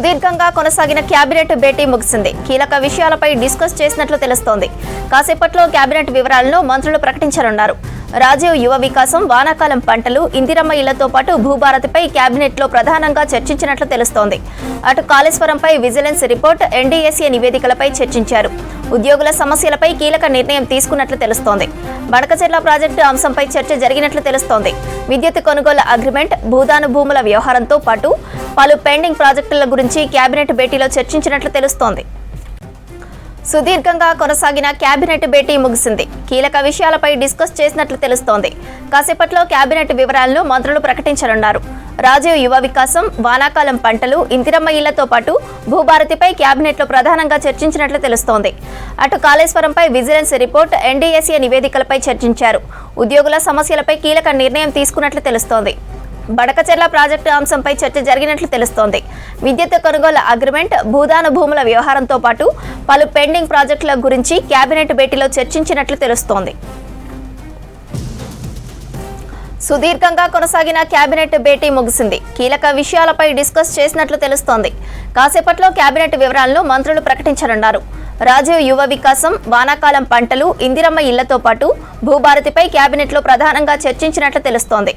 సుదీర్ఘంగా కొనసాగిన కేబినెట్ భేటీ ముగిసింది. కీలక విషయాలపై డిస్కస్ చేసినట్లు తెలుస్తోంది. కాసేపట్లో కేబినెట్ వివరాలను మంత్రులు ప్రకటించనున్నారు. రాజీవ్ యువ వికాసం, వానాకాలం పంటలు, ఇందిరమ్మ ఇళ్లతో పాటు భూభారతిపై కేబినెట్లో ప్రధానంగా చర్చించినట్లు తెలుస్తోంది. అటు కాళేశ్వరంపై విజిలెన్స్ రిపోర్ట్, ఎన్డీఎస్ఏ నివేదికలపై చర్చించారు. ఉద్యోగుల సమస్యలపై కీలక నిర్ణయం తీసుకున్నట్లు తెలుస్తోంది. బడకచెర్ల ప్రాజెక్టు అంశంపై చర్చ జరిగినట్లు తెలుస్తోంది. విద్యుత్ కొనుగోలు అగ్రిమెంట్, భూదాను భూముల వ్యవహారంతో పాటు పలు పెండింగ్ ప్రాజెక్టుల గురించి కేబినెట్ భేటీలో చర్చించినట్లు తెలుస్తోంది. సుదీర్ఘంగా కొనసాగిన కేబినెట్ భేటీ ముగిసింది. కీలక విషయాలపై డిస్కస్ చేసినట్లు తెలుస్తోంది. కాసేపట్లో కేబినెట్ వివరాలను మంత్రులు ప్రకటించనున్నారు. రాజీవ్ యువ వికాసం, వానాకాలం పంటలు, ఇందిరమ్మ ఇళ్లతో పాటు భూభారతిపై కేబినెట్లో ప్రధానంగా చర్చించినట్లు తెలుస్తోంది. అటు కాళేశ్వరంపై విజిలెన్స్ రిపోర్ట్, ఎన్డీఎస్ఏ నివేదికలపై చర్చించారు. ఉద్యోగుల సమస్యలపై కీలక నిర్ణయం తీసుకున్నట్లు తెలుస్తోంది. బడకచెర్ల ప్రాజెక్టు అంశంపై చర్చ జరిగినట్లు తెలుస్తోంది. విద్యుత్ కొనుగోలు అగ్రిమెంట్, భూదాను భూముల వ్యవహారంతో పాటు పలు పెండింగ్ ప్రాజెక్టుల గురించి కేబినెట్ భేటీలో చర్చించినట్లు తెలుస్తోంది. సుదీర్ఘంగా కొనసాగిన కేబినెట్ భేటీ ముగిసింది. కీలక విషయాలపై డిస్కస్ చేసినట్లు తెలుస్తోంది. కాసేపట్లో కేబినెట్ వివరాలను మంత్రులు ప్రకటించనున్నారు. రాజీవ్ యువ వికాసం, వానాకాలం పంటలు, ఇందిరమ్మ ఇళ్లతో పాటు భూభారతిపై కేబినెట్లో ప్రధానంగా చర్చించినట్లు తెలుస్తోంది.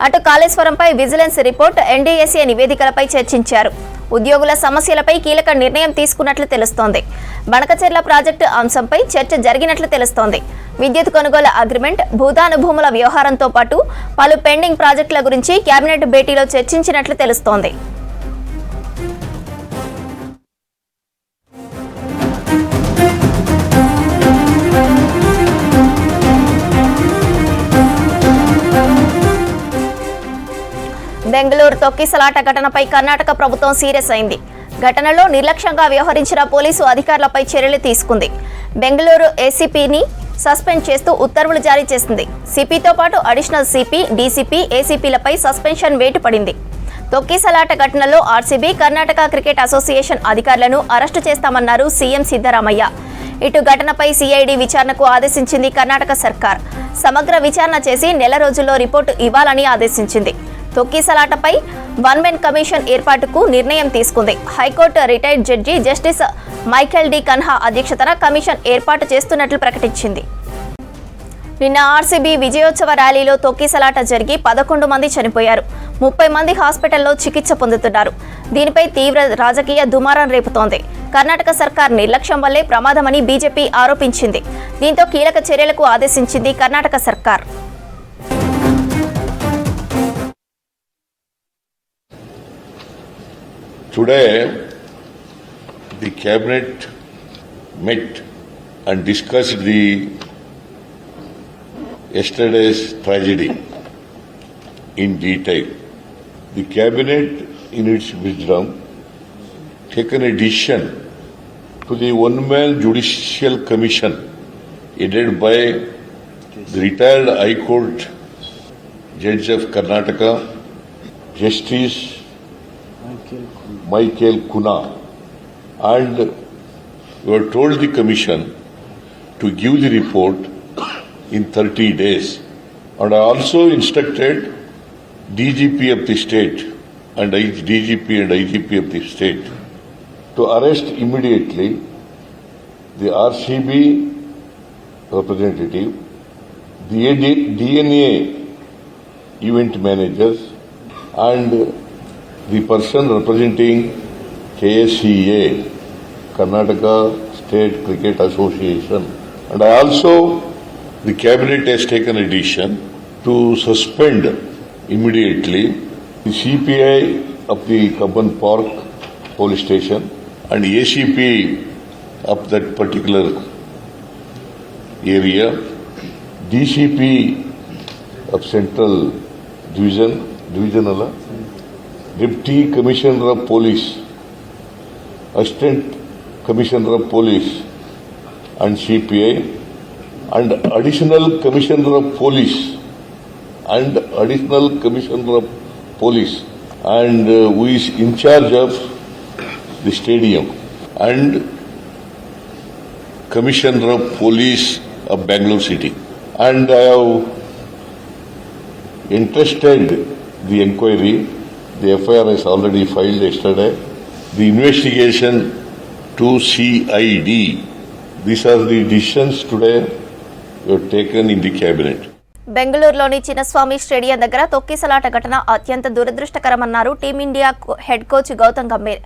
అటు కాళేశ్వరంపై విజిలెన్స్ రిపోర్ట్, ఎన్డీఎస్ఏ నివేదికలపై చర్చించారు. ఉద్యోగుల సమస్యలపై కీలక నిర్ణయం తీసుకున్నట్లు తెలుస్తోంది. బడకచెర్ల ప్రాజెక్టు అంశంపై చర్చ జరిగినట్లు తెలుస్తోంది. విద్యుత్ కొనుగోలు అగ్రిమెంట్, భూదాను భూముల వ్యవహారంతో పాటు పలు పెండింగ్ ప్రాజెక్టుల గురించి కేబినెట్ భేటీలో చర్చించినట్లు తెలుస్తోంది. బెంగళూరు తొక్కిసలాట ఘటనపై కర్ణాటక ప్రభుత్వం సీరియస్ అయింది. ఘటనలో నిర్లక్ష్యంగా వ్యవహరించిన పోలీసు అధికారులపై చర్యలు తీసుకుంది. బెంగళూరు ఏసీపీని సస్పెండ్ చేస్తూ ఉత్తర్వులు జారీ చేసింది. సిపితో పాటు అడిషనల్ సిపి, డీసీపీ, ఏసీపీలపై సస్పెన్షన్ వేటు పడింది. తొక్కిసలాట ఘటనలో ఆర్సీబీ, కర్ణాటక క్రికెట్ అసోసియేషన్ అధికారులను అరెస్టు చేస్తామన్నారు సీఎం సిద్ధరామయ్య. ఇటు ఘటనపై సిఐడి విచారణకు ఆదేశించింది కర్ణాటక సర్కార్. సమగ్ర విచారణ చేసి నెల రోజుల్లో రిపోర్టు ఇవ్వాలని ఆదేశించింది. తొక్కిసలాటపై వన్ మెన్ కమిషన్ ఏర్పాటుకు నిర్ణయం తీసుకుంది. High court retired judge justice Michael D'Cunha అధ్యక్షతన కమిషన్ ఏర్పాటు చేస్తున్నట్లు ప్రకటించింది. నిన్న ఆర్సీబీ విజయోత్సవ ర్యాలీలో తొక్కిసలాట జరిగి 11 మంది చనిపోయారు. 30 మంది హాస్పిటల్లో చికిత్స పొందుతున్నారు. దీనిపై తీవ్ర రాజకీయ దుమారం రేపుతోంది. కర్ణాటక సర్కార్ నిర్లక్ష్యం వల్లే ప్రమాదమని బీజేపీ ఆరోపించింది. దీంతో కీలక చర్యలకు ఆదేశించింది కర్ణాటక సర్కార్. Today, the cabinet met and discussed the yesterday's tragedy in detail. The cabinet, in its wisdom, taken a decision to the one-man judicial commission headed by the retired High Court Judge of Karnataka, Justice Michael Kuna, and we were told the commission to give the report in 30 days. And I also instructed DGP of the state and DGP and IGP of the state to arrest immediately the RCB representative, the DNA event managers, and the person representing KSCA, Karnataka State Cricket Association. And the cabinet has taken a decision to suspend immediately the CPI of the Kabban Park police station and ACP of that particular area, DCP of Central Divisional, Deputy Commissioner of Police, Assistant Commissioner of Police and CPI, and Additional Commissioner of Police and Additional Commissioner of Police, and who is in charge of the stadium, and Commissioner of Police of Bangalore City. And I have entrusted the inquiry. The FIR is already filed yesterday the investigation to CID. These are the decisions today we have taken in the cabinet. బెంగళూరులోని Chinnaswamy stadium దగ్గర తొక్కిసలాట ఘటన అత్యంత దురదృష్టకరమన్నారు team India head coach Gautam Gambhir.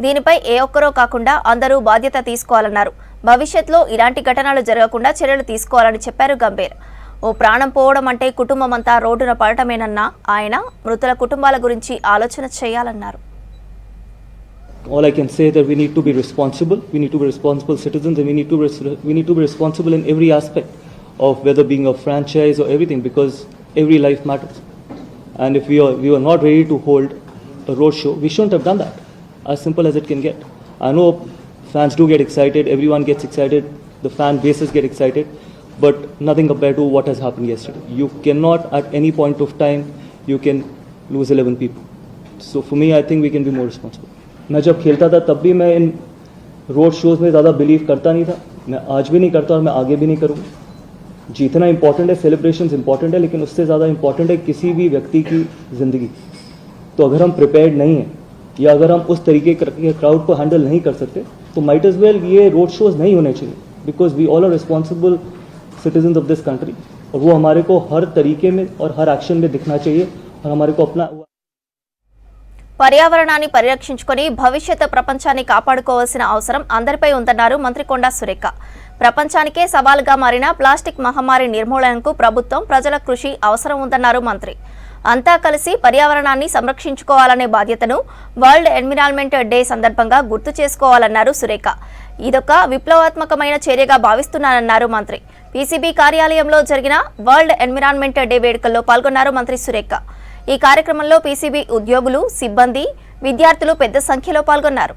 దీనిపై ఏ ఒక్కరో కాకుండా అందరూ బాధ్యత తీసుకోవాలన్నారు. భవిష్యత్తులో ఇలాంటి ఘటనలు జరగకుండా చర్యలు తీసుకోవాలని చెప్పారు గంభీర్. ఓ ప్రాణం పోవడం అంటే కుటుంబమంతా రోడ్డున పడటమేనన్న ఆయన మృతుల కుటుంబాల గురించి ఆలోచన చేయాలన్నారు. All I can say that we need to be responsible. We need to be responsible citizens, and we need to be responsible in every aspect of whether being a franchise or everything, because every life matters. And if we were not ready to hold a road show, we shouldn't have done that. As simple as it can get. I know fans do get excited. Everyone gets excited. The fan bases get excited. But nothing compared to what has happened yesterday. You cannot, at any point of time, you can lose 11 people. So for me, I think we can be more responsible. मैं जब खेलता था तब भी मैं इन road shows में ज़्यादा believe करता नहीं था. मैं आज भी नहीं करता और मैं आगे भी नहीं करूँगा. जीतना इंपॉर्टेंट है, सेलिब्रेशंस इंपॉर्टेंट है, लेकिन उससे ज़्यादा इंपॉर्टेंट है किसी भी व्यक्ति की ज़िंदगी. तो अगर हम प्रिपेयर्ड नहीं हैं या अगर हम उस तरीके के क्राउड को हैंडल नहीं कर सकते तो माइट एज वेल ये रोड शोज़ नहीं होने चाहिए. Because we all are responsible citizens of this country, और वो हमारे को हर तरीके में और हर एक्शन में दिखना चाहिए और हमारे को अपना పర్యావరణాన్ని పరిరక్షించుకొని భవిష్యత్ ప్రపంచాన్ని కాపాడుకోవాల్సిన అవసరం అందరిపై ఉందన్నారు మంత్రి కొండా సురేఖ. ప్రపంచానికే సవాలుగా మారిన ప్లాస్టిక్ మహమ్మారి నిర్మూలనకు ప్రభుత్వం ప్రజల కృషి అవసరం ఉందన్నారు మంత్రి. అంతా కలిసి పర్యావరణాన్ని సంరక్షించుకోవాలనే బాధ్యతను వరల్డ్ ఎన్విరాన్మెంట్ డే సందర్భంగా గుర్తు చేసుకోవాలన్నారు సురేఖ. ఇదొక విప్లవాత్మకమైన చర్యగా భావిస్తున్నానన్నారు మంత్రి. పీసీబీ కార్యాలయంలో జరిగిన వరల్డ్ ఎన్విరాన్మెంట్ డే వేడుకల్లో పాల్గొన్నారు మంత్రి సురేఖ. ఈ కార్యక్రమంలో పీసీబీ ఉద్యోగులు, సిబ్బంది, విద్యార్థులు పెద్ద సంఖ్యలో పాల్గొన్నారు.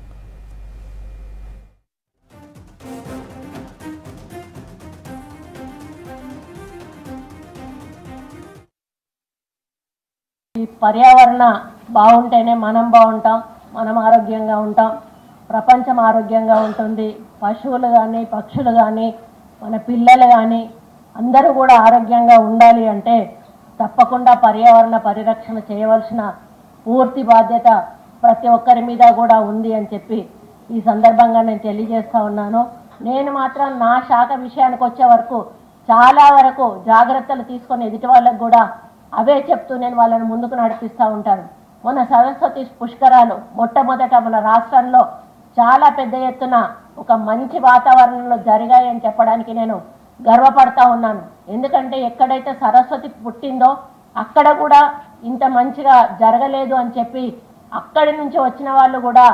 ఈ పర్యావరణ బాగుంటేనే మనం బాగుంటాం, మనం ఆరోగ్యంగా ఉంటాం, ప్రపంచం ఆరోగ్యంగా ఉంటుంది. పశువులు కానీ, పక్షులు కానీ, మన పిల్లలు కానీ అందరూ కూడా ఆరోగ్యంగా ఉండాలి అంటే తప్పకుండా పర్యావరణ పరిరక్షణ చేయవలసిన పూర్తి బాధ్యత ప్రతి ఒక్కరి మీద కూడా ఉంది అని చెప్పి ఈ సందర్భంగా నేను తెలియజేస్తూ ఉన్నాను. నేను మాత్రం నా శాఖ విషయానికి వచ్చే వరకు చాలా వరకు జాగ్రత్తలు తీసుకొని ఎదుటి వాళ్ళకు కూడా అవే చెప్తూ నేను వాళ్ళని ముందుకు నడిపిస్తూ ఉంటాను. మొన్న సరస్వతి పుష్కరాలు మొట్టమొదట మన రాష్ట్రంలో చాలా పెద్ద ఎత్తున ఒక మంచి వాతావరణంలో జరిగాయని చెప్పడానికి నేను గర్వపడతా ఉన్నాను. ఎందుకంటే ఎక్కడైతే సరస్వతి పుట్టిందో అక్కడ కూడా ఇంత మంచిగా జరగలేదు అని చెప్పి అక్కడి నుంచి వచ్చిన వాళ్ళు కూడా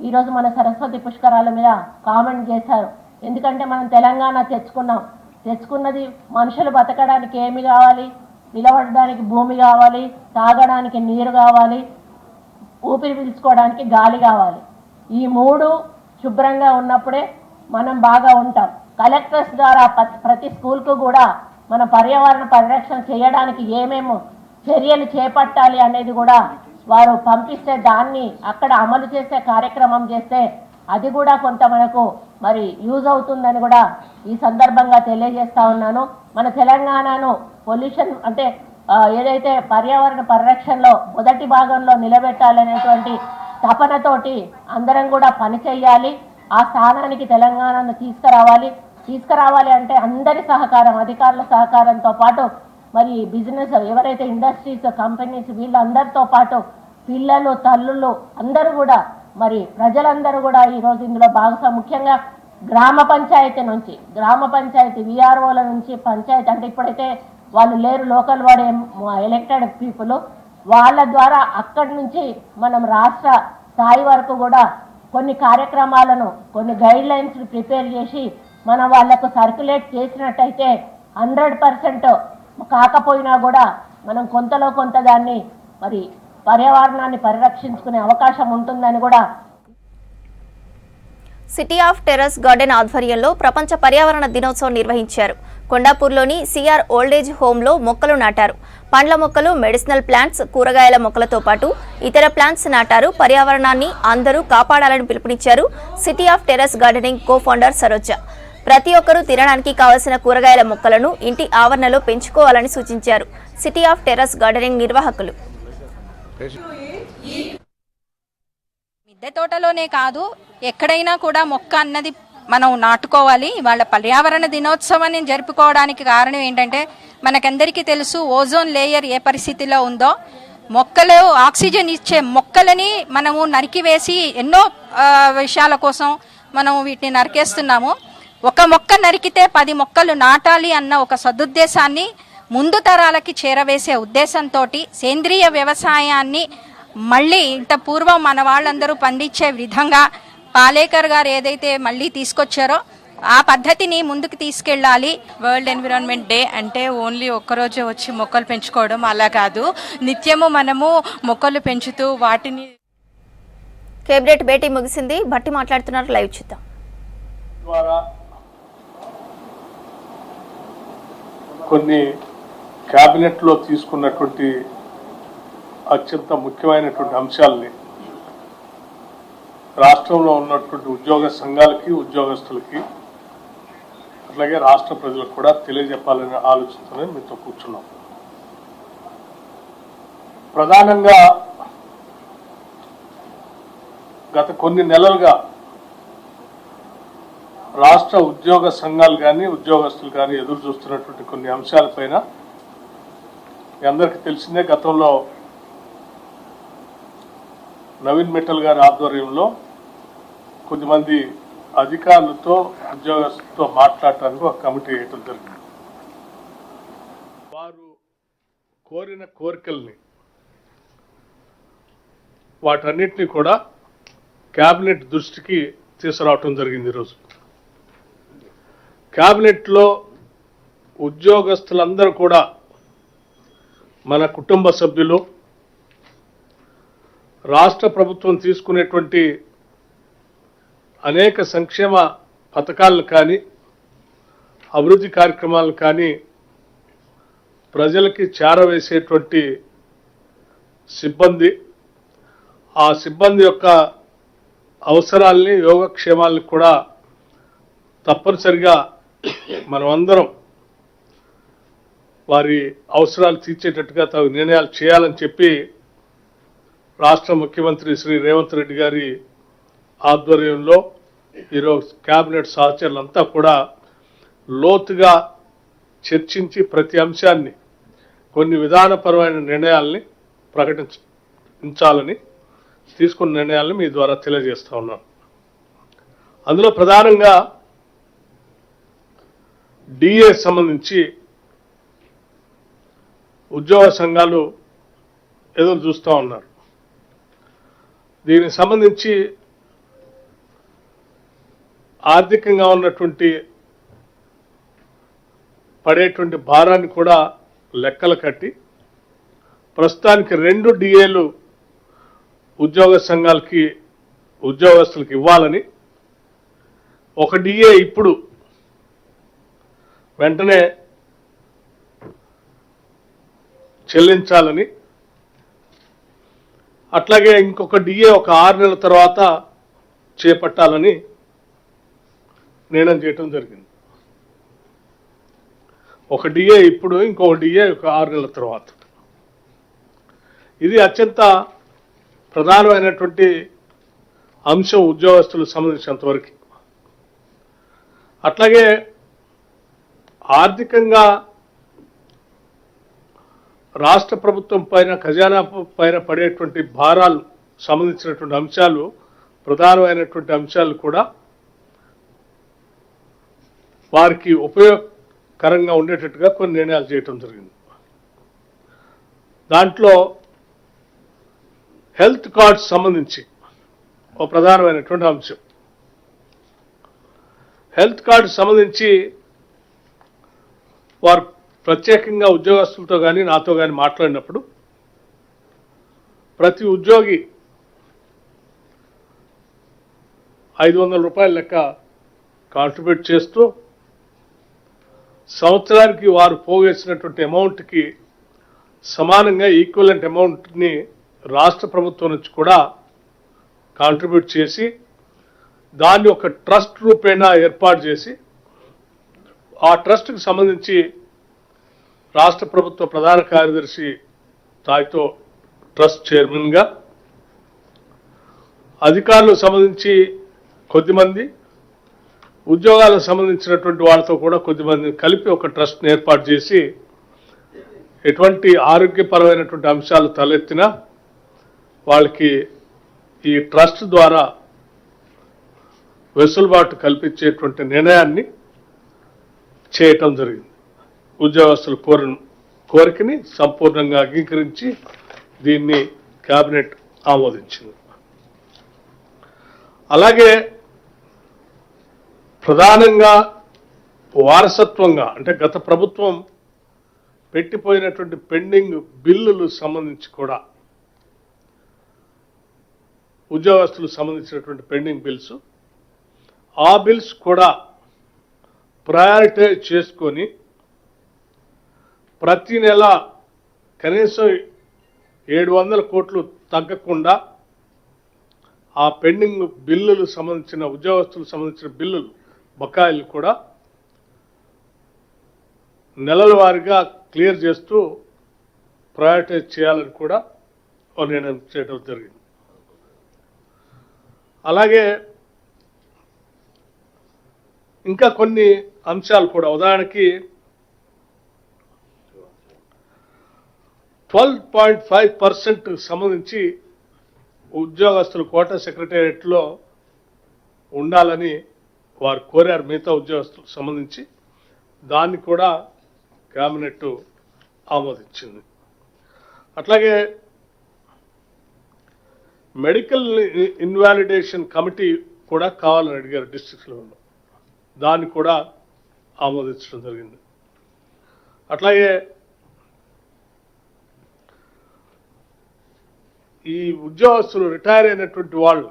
ఈరోజు మన సరస్వతి పుష్కరాల మీద కామెంట్ చేశారు. ఎందుకంటే మనం తెలంగాణ తెచ్చుకున్నది మనుషులు బతకడానికి ఏమి కావాలి, నిలబడడానికి భూమి కావాలి, తాగడానికి నీరు కావాలి, ఊపిరి పీల్చుకోవడానికి గాలి కావాలి. ఈ మూడు శుభ్రంగా ఉన్నప్పుడే మనం బాగా ఉంటాం. కలెక్టర్స్ ద్వారా ప్రతి స్కూల్కు కూడా మన పర్యావరణ పరిరక్షణ చేయడానికి ఏమేమో చర్యలు చేపట్టాలి అనేది కూడా వారు పంపిస్తే దాన్ని అక్కడ అమలు చేసే కార్యక్రమం చేస్తే అది కూడా కొంత మనకు మరి యూజ్ అవుతుందని కూడా ఈ సందర్భంగా తెలియజేస్తా ఉన్నాను. మన తెలంగాణను పొల్యూషన్ అంటే ఏదైతే పర్యావరణ పరిరక్షణలో మొదటి భాగంలో నిలబెట్టాలనేటువంటి తపనతోటి అందరం కూడా పనిచేయాలి. ఆ స్థానానికి తెలంగాణను తీసుకురావాలి అంటే అందరి సహకారం, అధికారుల సహకారంతో పాటు మరి బిజినెస్ ఎవరైతే ఇండస్ట్రీస్, కంపెనీస్ వీళ్ళందరితో పాటు పిల్లలు, తల్లులు అందరూ కూడా మరి ప్రజలందరూ కూడా ఈరోజు ఇందులో ముఖ్యంగా గ్రామ పంచాయతీ విఆర్ఓల నుంచి పంచాయతీ అంటే ఇప్పుడైతే వాళ్ళు లేరు, లోకల్ బాడీ ఎలక్టెడ్ పీపుల్, వాళ్ళ ద్వారా అక్కడి నుంచి మనం రాష్ట్ర స్థాయి వరకు కూడా కొన్ని కార్యక్రమాలను, కొన్ని గైడ్ లైన్స్ ప్రిపేర్ చేసి మనం వాళ్లకు సర్క్యులేట్ చేసినట్టయితే 100% కాకపోయినా కూడా మనం కొంతలో కొంత దాన్ని మరి పర్యావరణాన్ని పరిరక్షించుకునే అవకాశం ఉంటుందని కూడా. సిటీ ఆఫ్ టెర్రస్ గార్డెన్ ఆధ్వర్యంలో ప్రపంచ పర్యావరణ దినోత్సవం నిర్వహించారు. కొండాపూర్లోని సిఆర్ ఓల్డేజ్ హోంలో మొక్కలు నాటారు. పండ్ల మొక్కలు, మెడిసినల్ ప్లాంట్స్, కూరగాయల మొక్కలతో పాటు ఇతర ప్లాంట్స్ నాటారు. పర్యావరణాన్ని అందరూ కాపాడాలని పిలుపునిచ్చారు city of terrace gardening co founder Saroja. ప్రతి ఒక్కరూ తినడానికి కావలసిన కూరగాయల మొక్కలను ఇంటి ఆవరణలో పెంచుకోవాలని సూచించారు సిటీ ఆఫ్ టెర్రస్ గార్డెనింగ్ నిర్వాహకులు. మిద్దె తోటలోనే కాదు, ఎక్కడైనా కూడా మొక్క అన్నది మనం నాటుకోవాలి. ఇవాళ పర్యావరణ దినోత్సవాన్ని జరుపుకోవడానికి కారణం ఏంటంటే మనకందరికీ తెలుసు ఓజోన్ లేయర్ ఏ పరిస్థితిలో ఉందో. మొక్కలు ఆక్సిజన్ ఇచ్చే మొక్కలని మనము నరికివేసి ఎన్నో విషయాల కోసం మనం వీటిని నరికేస్తున్నాము. ఒక మొక్క నరికితే 10 మొక్కలు నాటాలి అన్న ఒక సదుద్దేశాన్ని ముందు తరాలకి చేరవేసే ఉద్దేశంతో సేంద్రియ వ్యవసాయాన్ని మళ్ళీ ఇంత పూర్వం మన వాళ్ళందరూ పండించే విధంగా పాలేకర్ గారు ఏదైతే మళ్ళీ తీసుకొచ్చారో ఆ పద్ధతిని ముందుకు తీసుకెళ్ళాలి. వరల్డ్ ఎన్విరాన్మెంట్ డే అంటే ఓన్లీ ఒక్కరోజే వచ్చి మొక్కలు పెంచుకోవడం అలా కాదు, నిత్యము మనము మొక్కలు పెంచుతూ వాటిని. కేబినెట్ భేటీ ముగిసింది. భట్టి మాట్లాడుతున్నారు, లైవ్ చూద్దాం. కొన్ని క్యాబినెట్లో తీసుకున్నటువంటి అత్యంత ముఖ్యమైనటువంటి అంశాలని రాష్ట్రంలో ఉన్నటువంటి ఉద్యోగ సంఘాలకి, ఉద్యోగస్తులకి, అట్లాగే రాష్ట్ర ప్రజలకు కూడా తెలియజెప్పాలనే ఆలోచనతోనే మీతో కూర్చున్నాం. ప్రధానంగా గత కొన్ని నెలలుగా రాష్ట్ర ఉద్యోగ సంఘాలు కానీ, ఉద్యోగస్తులు కానీ ఎదురు చూస్తున్నటువంటి కొన్ని అంశాలపైన మీ అందరికీ తెలిసిందే. గతంలో నవీన్ మిట్టల్ గారి ఆధ్వర్యంలో కొద్దిమంది అధికారులతో, ఉద్యోగస్తులతో మాట్లాడటానికి ఒక కమిటీ వేయటం జరిగింది. వారు కోరిన కోరికల్ని, వాటన్నిటినీ కూడా క్యాబినెట్ దృష్టికి తీసుకురావటం జరిగింది. ఈరోజు క్యాబినెట్లో ఉద్యోగస్తులందరూ కూడా మన కుటుంబ సభ్యులు, రాష్ట్ర ప్రభుత్వం తీసుకునేటువంటి అనేక సంక్షేమ పథకాలను కానీ, అభివృద్ధి కార్యక్రమాలను కానీ ప్రజలకి చేరవేసేటువంటి సిబ్బంది, ఆ సిబ్బంది యొక్క అవసరాల్ని, యోగక్షేమాలను కూడా తప్పనిసరిగా మనమందరం వారి అవసరాలు తీర్చేటట్టుగా తగు నిర్ణయాలు చేయాలని చెప్పి రాష్ట్ర ముఖ్యమంత్రి శ్రీ రేవంత్ రెడ్డి గారి ఆధ్వర్యంలో ఈరోజు క్యాబినెట్ సహచరులంతా కూడా లోతుగా చర్చించి ప్రతి అంశాన్ని, కొన్ని విధానపరమైన నిర్ణయాల్ని ప్రకటించాలని తీసుకున్న నిర్ణయాలను మీ ద్వారా తెలియజేస్తా ఉన్నాను. అందులో ప్రధానంగా డిఏ సంబంధించి ఉద్యోగ సంఘాలు ఎదురు చూస్తూ ఉన్నారు. దీనికి సంబంధించి ఆర్థికంగా ఉన్నటువంటి పడేటువంటి భారాన్ని కూడా లెక్కలు కట్టి ప్రస్తుతానికి 2 డిఏలు ఉద్యోగ సంఘాలకి, ఉద్యోగస్తులకు ఇవ్వాలని, ఒక డిఏ ఇప్పుడు వెంటనే చెల్లించాలని, అట్లాగే ఇంకొక డిఏ ఒక 6 నెలల తర్వాత చేపట్టాలని నిర్ణయం చేయటం జరిగింది. ఒక డిఏ ఇప్పుడు, ఇంకొక డిఏ ఒక 6 నెలల తర్వాత. ఇది అత్యంత ప్రధానమైనటువంటి అంశం ఉద్యోగస్తులకు సంబంధించినంతవరకు. అట్లాగే ఆర్థికంగా రాష్ట్ర ప్రభుత్వం పైన, ఖజానా పైన పడేటువంటి భారాలు సంబంధించినటువంటి అంశాలు, ప్రధానమైనటువంటి అంశాలు కూడా వారికి ఉపయోగకరంగా ఉండేటట్టుగా కొన్ని నిర్ణయాలు చేయటం జరిగింది. దాంట్లో హెల్త్ కార్డ్స్ సంబంధించి ఒక ప్రధానమైనటువంటి అంశం. హెల్త్ కార్డు సంబంధించి వారు ప్రత్యేకంగా ఉద్యోగస్తులతో కానీ, నాతో కానీ మాట్లాడినప్పుడు ప్రతి ఉద్యోగి 500 రూపాయల లెక్క కాంట్రిబ్యూట్ చేస్తూ సంవత్సరానికి వారు పోగేసినటువంటి అమౌంట్కి సమానంగా ఈక్వలెంట్ అమౌంట్ని రాష్ట్ర ప్రభుత్వం నుంచి కూడా కాంట్రిబ్యూట్ చేసి దాన్ని ఒక ట్రస్ట్ రూపేణా ఏర్పాటు చేసి ఆ ట్రస్ట్కి సంబంధించి రాష్ట్ర ప్రభుత్వ ప్రధాన కార్యదర్శి స్థాయితో ట్రస్ట్ చైర్మన్గా అధికారులకు సంబంధించి కొద్దిమంది, ఉద్యోగాలకు సంబంధించినటువంటి వాళ్ళతో కూడా కొద్దిమందిని కలిపి ఒక ట్రస్ట్ని ఏర్పాటు చేసి ఎటువంటి ఆరోగ్యపరమైనటువంటి అంశాలు తలెత్తినా వాళ్ళకి ఈ ట్రస్ట్ ద్వారా వెసులుబాటు కల్పించేటువంటి నిర్ణయాన్ని చేయటం జరిగింది. ఉద్యోగస్తులు కోరికని సంపూర్ణంగా అంగీకరించి దీన్ని కేబినెట్ ఆమోదించింది. అలాగే ప్రధానంగా వారసత్వంగా అంటే గత ప్రభుత్వం పెట్టిపోయినటువంటి పెండింగ్ బిల్లులు సంబంధించి కూడా ఉద్యోగస్తులకు సంబంధించినటువంటి పెండింగ్ బిల్స్, ఆ బిల్స్ కూడా ప్రయారిటైజ్ చేసుకొని ప్రతి నెల కనీసం 700 కోట్లు తగ్గకుండా ఆ పెండింగ్ బిల్లులు సంబంధించిన ఉద్యోగస్తులకు సంబంధించిన బిల్లులు బకాయిలు కూడా నెలల వారీగా క్లియర్ చేస్తూ ప్రయారిటైజ్ చేయాలని కూడా నిర్ణయం చేయడం జరిగింది. అలాగే ఇంకా కొన్ని అంశాలు కూడా, ఉదాహరణకి 12.5% సంబంధించి ఉద్యోగస్తులు కోటా సెక్రటేరియట్లో ఉండాలని వారు కోరారు మిగతా ఉద్యోగస్తులకు సంబంధించి. దాన్ని కూడా కేబినెట్ ఆమోదించింది. అట్లాగే మెడికల్ ఇన్వాలిడేషన్ కమిటీ కూడా కావాలని అడిగారు డిస్ట్రిక్ట్ లెవెల్లో, దాన్ని కూడా ఆమోదించడం జరిగింది. అట్లాగే ఈ ఉద్యోగస్తులు రిటైర్ అయినటువంటి వాళ్ళు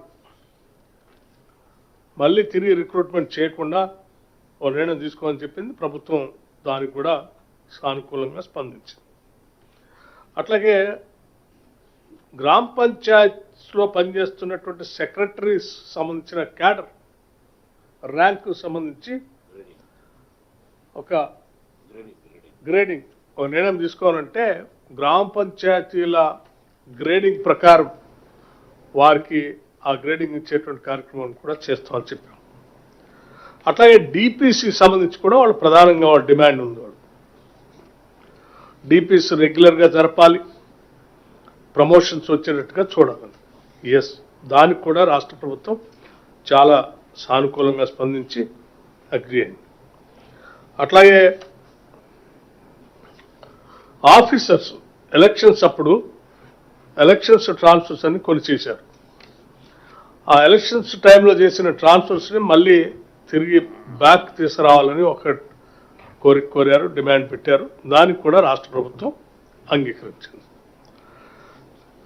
మళ్ళీ తిరిగి రిక్రూట్మెంట్ చేయకుండా ఓ నిర్ణయం తీసుకోమని చెప్పింది ప్రభుత్వం. దానికి కూడా సానుకూలంగా స్పందించింది. అట్లాగే గ్రామ పంచాయత్స్లో పనిచేస్తున్నటువంటి సెక్రటరీస్ సంబంధించిన క్యాడర్ ర్యాంకు సంబంధించి ఒక గ్రేడింగ్ ఒక నిర్ణయం తీసుకోవాలంటే గ్రామ పంచాయతీల గ్రేడింగ్ ప్రకారం వారికి ఆ గ్రేడింగ్ ఇచ్చేటువంటి కార్యక్రమం కూడా చేస్తామని చెప్పాం. అట్లాగే డిపిసి సంబంధించి కూడా వాళ్ళు ప్రధానంగా వాళ్ళ డిమాండ్ ఉంది. వాళ్ళు డిపిసి రెగ్యులర్గా జరపాలి, ప్రమోషన్స్ వచ్చేటట్టుగా చూడాలని. ఎస్, దానికి కూడా రాష్ట్ర ప్రభుత్వం చాలా సానుకూలంగా స్పందించి అగ్రీ అయింది. అట్లాగే ఆఫీసర్స్ ఎలక్షన్స్ అప్పుడు ఎలక్షన్స్ ట్రాన్స్ఫర్స్ అని కొన్ని చేశారు. ఆ ఎలక్షన్స్ టైంలో చేసిన ట్రాన్స్ఫర్స్ని మళ్ళీ తిరిగి బ్యాక్ తీసుకురావాలని ఒక కోరారు, డిమాండ్ పెట్టారు. దానికి కూడా రాష్ట్ర ప్రభుత్వం అంగీకరించింది.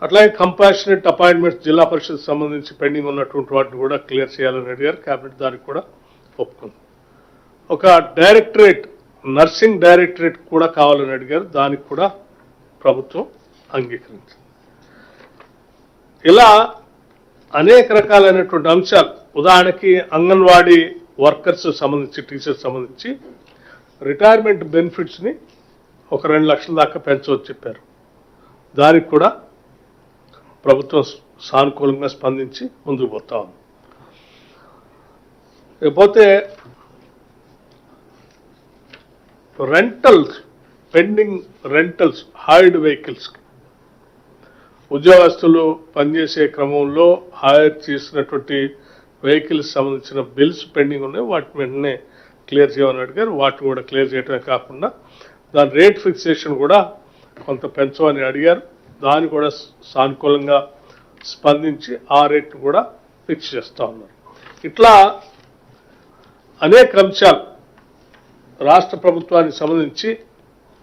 అట్లాగే కంపాషనేట్ అపాయింట్మెంట్స్ జిల్లా పరిషత్ సంబంధించి పెండింగ్ ఉన్నటువంటి వాటిని కూడా క్లియర్ చేయాలని అడిగారు. కేబినెట్ దానికి కూడా ఒప్పుకుంది. ఒక డైరెక్టరేట్, నర్సింగ్ డైరెక్టరేట్ కూడా కావాలని అడిగారు. దానికి కూడా ప్రభుత్వం అంగీకరించింది. ఇలా అనేక రకాలైనటువంటి అంశాలు, ఉదాహరణకి అంగన్వాడీ వర్కర్స్ సంబంధించి, టీచర్స్ సంబంధించి రిటైర్మెంట్ బెనిఫిట్స్ని ఒక 2 లక్షల దాకా పెంచవచ్చని చెప్పారు. దానికి కూడా ప్రభుత్వం సానుకూలంగా స్పందించి ముందుకు పోతా ఉంది. లేకపోతే రెంటల్స్, పెండింగ్ రెంటల్స్, హైర్డ్ వెహికల్స్కి ఉద్యోగస్తులు పనిచేసే క్రమంలో హైర్ చేసినటువంటి వెహికల్స్ సంబంధించిన బిల్స్ పెండింగ్ ఉన్నాయి. వాటిని వెంటనే క్లియర్ చేయమని అడిగారు. వాటిని కూడా క్లియర్ చేయడమే కాకుండా దాని రేట్ ఫిక్సేషన్ కూడా కొంత పెంచమని అడిగారు. దాన్ని కూడా సానుకూలంగా స్పందించి ఆ రేట్ను కూడా ఫిక్స్ చేస్తూ ఉన్నారు. ఇట్లా అనేక అంశాలు రాష్ట్ర ప్రభుత్వానికి సంబంధించి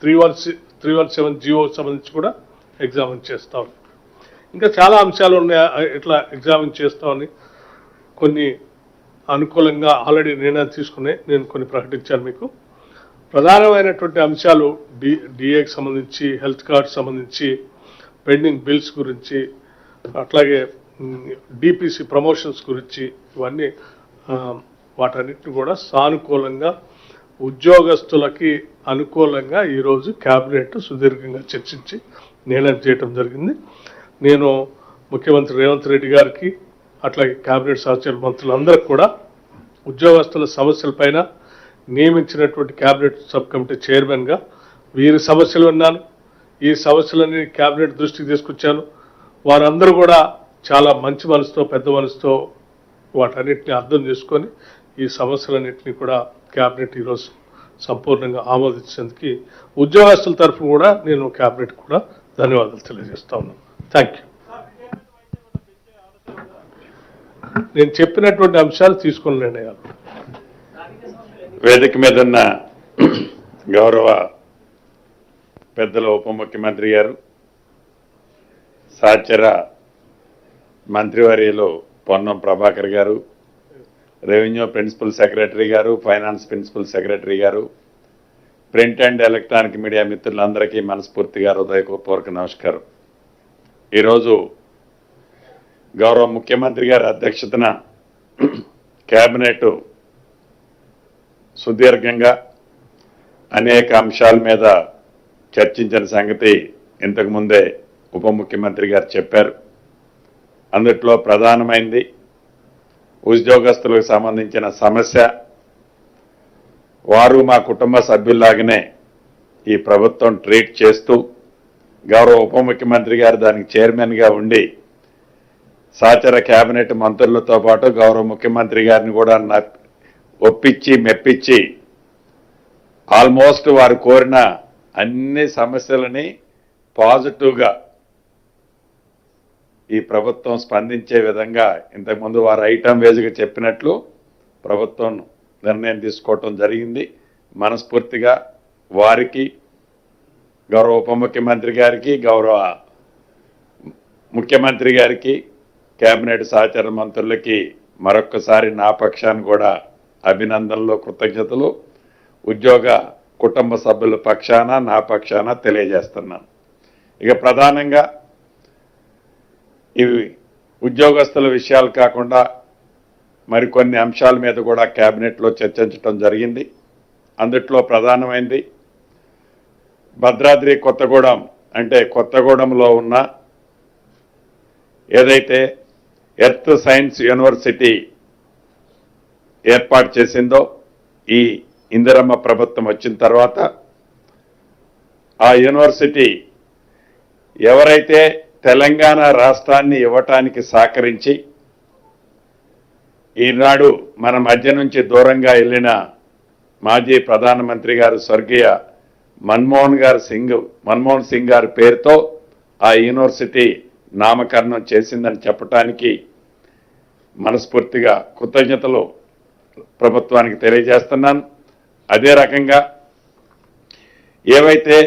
317 జియోకి సంబంధించి కూడా ఎగ్జామిన్ చేస్తూ ఉన్నారు. ఇంకా చాలా అంశాలు ఉన్నాయి ఇట్లా ఎగ్జామిన్ చేస్తామని. కొన్ని అనుకూలంగా ఆల్రెడీ నిర్ణయం తీసుకున్నాయి, నేను కొన్ని ప్రకటించాను మీకు. ప్రధానమైనటువంటి అంశాలు డిఏకి సంబంధించి, హెల్త్ కార్డ్ సంబంధించి, పెండింగ్ బిల్స్ గురించి, అట్లాగే డిపిసి ప్రమోషన్స్ గురించి, ఇవన్నీ వాటన్నిటిని కూడా సానుకూలంగా ఉద్యోగస్తులకి అనుకూలంగా ఈరోజు కేబినెట్ సుదీర్ఘంగా చర్చించి నిర్ణయం చేయడం జరిగింది. నేను ముఖ్యమంత్రి రేవంత్ రెడ్డి గారికి, అట్లాగే కేబినెట్ సహచర మంత్రులందరికీ కూడా ఉద్యోగస్తుల సమస్యలపైన నియమించినటువంటి కేబినెట్ సబ్ కమిటీ చైర్మన్గా వీరి సమస్యలు విన్నాను. ఈ సమస్యలన్నీ కేబినెట్ దృష్టికి తీసుకొచ్చాను. వారందరూ కూడా చాలా మంచి మనసుతో, పెద్ద మనసుతో వాటన్నిటిని అర్థం చేసుకొని ఈ సమస్యలన్నింటినీ కూడా కేబినెట్ ఈరోజు సంపూర్ణంగా ఆమోదించేందుకు ఉద్యోగస్తుల తరఫున కూడా నేను కేబినెట్ కూడా ధన్యవాదాలు తెలియజేస్తా ఉన్నాను. Thank you. నేను చెప్పినటువంటి అంశాలు తీసుకుని నిర్ణయాలు. వేదిక మీద ఉన్న గౌరవ పెద్దల ఉప ముఖ్యమంత్రి గారు, సహచర మంత్రివర్యులు పొన్నం ప్రభాకర్ గారు, రెవెన్యూ ప్రిన్సిపల్ సెక్రటరీ గారు, ఫైనాన్స్ ప్రిన్సిపల్ సెక్రటరీ గారు, ప్రింట్ అండ్ ఎలక్ట్రానిక్ మీడియా మిత్రులందరికీ మనస్ఫూర్తిగా హృదయపూర్వక నమస్కారం. ఈరోజు గౌరవ ముఖ్యమంత్రి గారి అధ్యక్షతన కేబినెట్ సుదీర్ఘంగా అనేక అంశాల మీద చర్చించిన సంగతి ఇంతకుముందే ఉప ముఖ్యమంత్రి గారు చెప్పారు. అందుట్లో ప్రధానమైంది ఉద్యోగస్తులకు సంబంధించిన సమస్య. వారు మా కుటుంబ సభ్యుల్లాగానే ఈ ప్రభుత్వం ట్రీట్ చేస్తూ గౌరవ ఉప ముఖ్యమంత్రి గారు దానికి చైర్మన్గా ఉండి సహచర కేబినెట్ మంత్రులతో పాటు గౌరవ ముఖ్యమంత్రి గారిని కూడా ఒప్పించి మెప్పించి ఆల్మోస్ట్ వారు కోరిన అన్ని సమస్యలని పాజిటివ్గా ఈ ప్రభుత్వం స్పందించే విధంగా ఇంతకుముందు వారు ఐటమ్ వేజ్గా చెప్పినట్లు ప్రభుత్వం నిర్ణయం తీసుకోవటం జరిగింది. మనస్ఫూర్తిగా వారికి, గౌరవ ఉప ముఖ్యమంత్రి గారికి, గౌరవ ముఖ్యమంత్రి గారికి, కేబినెట్ సహచర మంత్రులకి మరొక్కసారి నా పక్షాన్ని కూడా అభినందనలు, కృతజ్ఞతలు ఉద్యోగ కుటుంబ సభ్యుల పక్షాన నా పక్షాన తెలియజేస్తున్నాను. ఇక ప్రధానంగా ఇవి ఉద్యోగస్తుల విషయాలు కాకుండా మరికొన్ని అంశాల మీద కూడా కేబినెట్లో చర్చించడం జరిగింది. అందుట్లో ప్రధానమైంది భద్రాద్రి కొత్తగూడెం, అంటే కొత్తగూడెంలో ఉన్న ఏదైతే ఎర్త్ సైన్స్ యూనివర్సిటీ ఏర్పాటు చేసిందో ఈ ఇందిరమ్మ ప్రభుత్వం వచ్చిన తర్వాత ఆ యూనివర్సిటీ ఎవరైతే తెలంగాణ రాష్ట్రాన్ని ఇవ్వటానికి సహకరించి ఈనాడు మన మధ్య నుంచి దూరంగా వెళ్ళిన మాజీ ప్రధానమంత్రి గారు స్వర్గీయ మన్మోహన్ సింగ్ గారి పేరుతో ఆ యూనివర్సిటీ నామకరణం చేసిందని చెప్పటానికి మనస్ఫూర్తిగా కృతజ్ఞతలు ప్రభుత్వానికి తెలియజేస్తున్నాను. అదే రకంగా ఏవైతే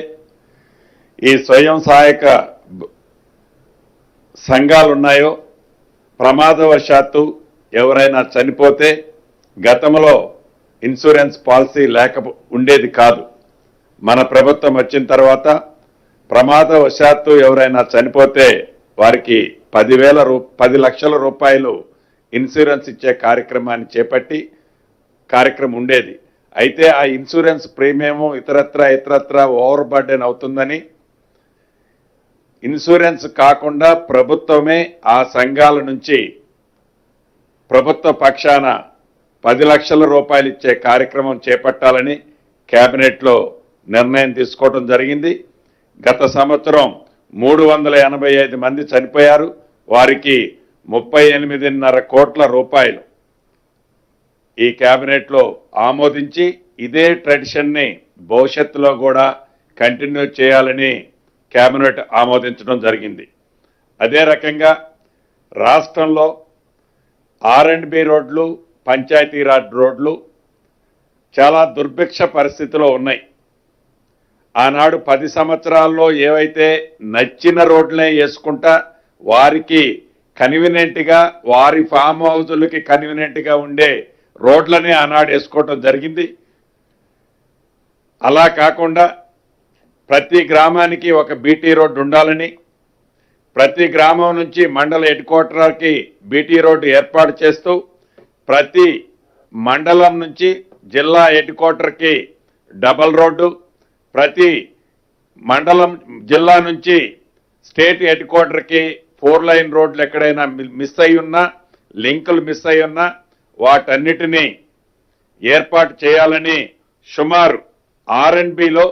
ఈ స్వయం సహాయక సంఘాలు ఉన్నాయో, ప్రమాదవశాత్తు ఎవరైనా చనిపోతే గతంలో ఇన్సూరెన్స్ పాలసీ ఉండేది కాదు. మన ప్రభుత్వం వచ్చిన తర్వాత ప్రమాదవశాత్తు ఎవరైనా చనిపోతే వారికి 10 లక్షల రూపాయలు ఇన్సూరెన్స్ ఇచ్చే కార్యక్రమాన్ని చేపట్టి కార్యక్రమం ఉండేది. అయితే ఆ ఇన్సూరెన్స్ ప్రీమియం ఇతరత్ర ఓవర్ బర్డెన్ అవుతుందని ఇన్సూరెన్స్ కాకుండా ప్రభుత్వమే ఆ సంఘాల నుంచి ప్రభుత్వ పక్షాన 10 లక్షల రూపాయలు ఇచ్చే కార్యక్రమం చేపట్టాలని కేబినెట్లో నిర్ణయం తీసుకోవడం జరిగింది. గత సంవత్సరం 385 మంది చనిపోయారు. వారికి 38.5 కోట్ల రూపాయలు ఈ కేబినెట్లో ఆమోదించి ఇదే ట్రెడిషన్ని భవిష్యత్తులో కూడా కంటిన్యూ చేయాలని కేబినెట్ ఆమోదించడం జరిగింది. అదే రకంగా రాష్ట్రంలో R&B రోడ్లు, పంచాయతీరాజ్ రోడ్లు చాలా దుర్భిక్ష పరిస్థితిలో ఉన్నాయి. ఆనాడు 10 సంవత్సరాల్లో ఏవైతే నచ్చిన రోడ్లనే వేసుకుంటా వారికి కన్వీనియంట్గా, వారి ఫామ్ హౌజులకి కన్వీనియంట్గా ఉండే రోడ్లనే ఆనాడు వేసుకోవటం జరిగింది. అలా కాకుండా ప్రతి గ్రామానికి ఒక బీటీ రోడ్డు ఉండాలని, ప్రతి గ్రామం నుంచి మండల హెడ్ క్వార్టర్కి బీటీ రోడ్డు ఏర్పాటు చేస్తూ ప్రతి మండలం నుంచి జిల్లా హెడ్ క్వార్టర్కి డబల్ రోడ్డు, ప్రతి మండలం జిల్లా నుంచి స్టేట్ హెడ్ క్వార్టర్కి 4 లైన్ రోడ్లు ఎక్కడైనా మిస్ అయి ఉన్నా లింకులు మిస్ అయి ఉన్నా వాటన్నిటినీ ఏర్పాటు చేయాలని సుమారు R&Bలో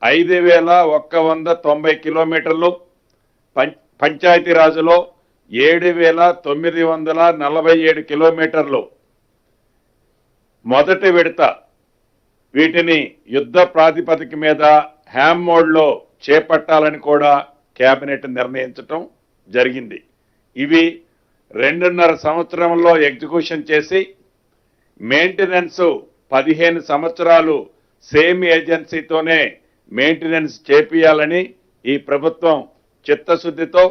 5,190 కిలోమీటర్లు, పంచాయతీరాజులో 7,947 కిలోమీటర్లు మొదటి విడత వీటిని యుద్ధ ప్రాతిపదిక మీద హ్యామ్ మోడ్లో చేపట్టాలని కూడా కేబినెట్ నిర్ణయించటం జరిగింది. ఇవి 2.5 సంవత్సరంలో ఎగ్జిక్యూషన్ చేసి మెయింటెనెన్స్ 15 సంవత్సరాలు సేమ్ ఏజెన్సీతోనే మెయింటెనెన్స్ చేపియాలని ఈ ప్రభుత్వం చిత్తశుద్ధితో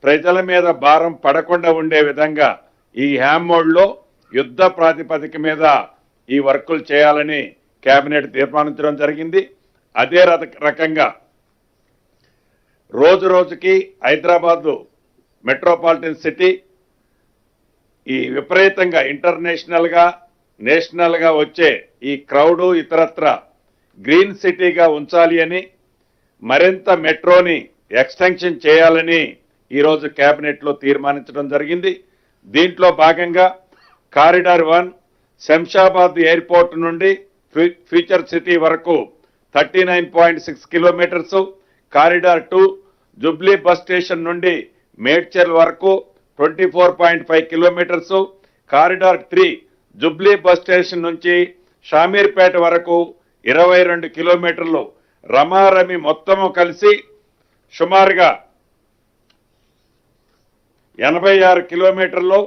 ప్రజల మీద భారం పడకుండా ఉండే విధంగా ఈ హ్యామ్ మోడ్లో యుద్ధ ప్రాతిపదిక మీద ఈ వర్కులు చేయాలని కేబినెట్ తీర్మానించడం జరిగింది. అదే రకంగా రోజు రోజుకి హైదరాబాద్ మెట్రోపాలిటన్ సిటీ ఈ విపరీతంగా ఇంటర్నేషనల్గా నేషనల్గా వచ్చే ఈ క్రౌడు ఇతరత్ర గ్రీన్ సిటీగా ఉంచాలి అని మరింత మెట్రోని ఎక్స్టెన్షన్ చేయాలని ఈరోజు కేబినెట్లో తీర్మానించడం జరిగింది. దీంట్లో భాగంగా కారిడార్ 1 శంషాబాద్ ఎయిర్పోర్ట్ నుండి ఫ్యూచర్ సిటీ వరకు 39.6 kilometres, corridor 2 Jubilee bus station నుండి మేడ్చల్ వరకు 24.5 kilometres, corridor 3 Jubilee bus station నుంచి షామీర్పేట వరకు 22 కిలోమీటర్లు, రమారమి మొత్తము కలిసి సుమారుగా 86 కిలోమీటర్లు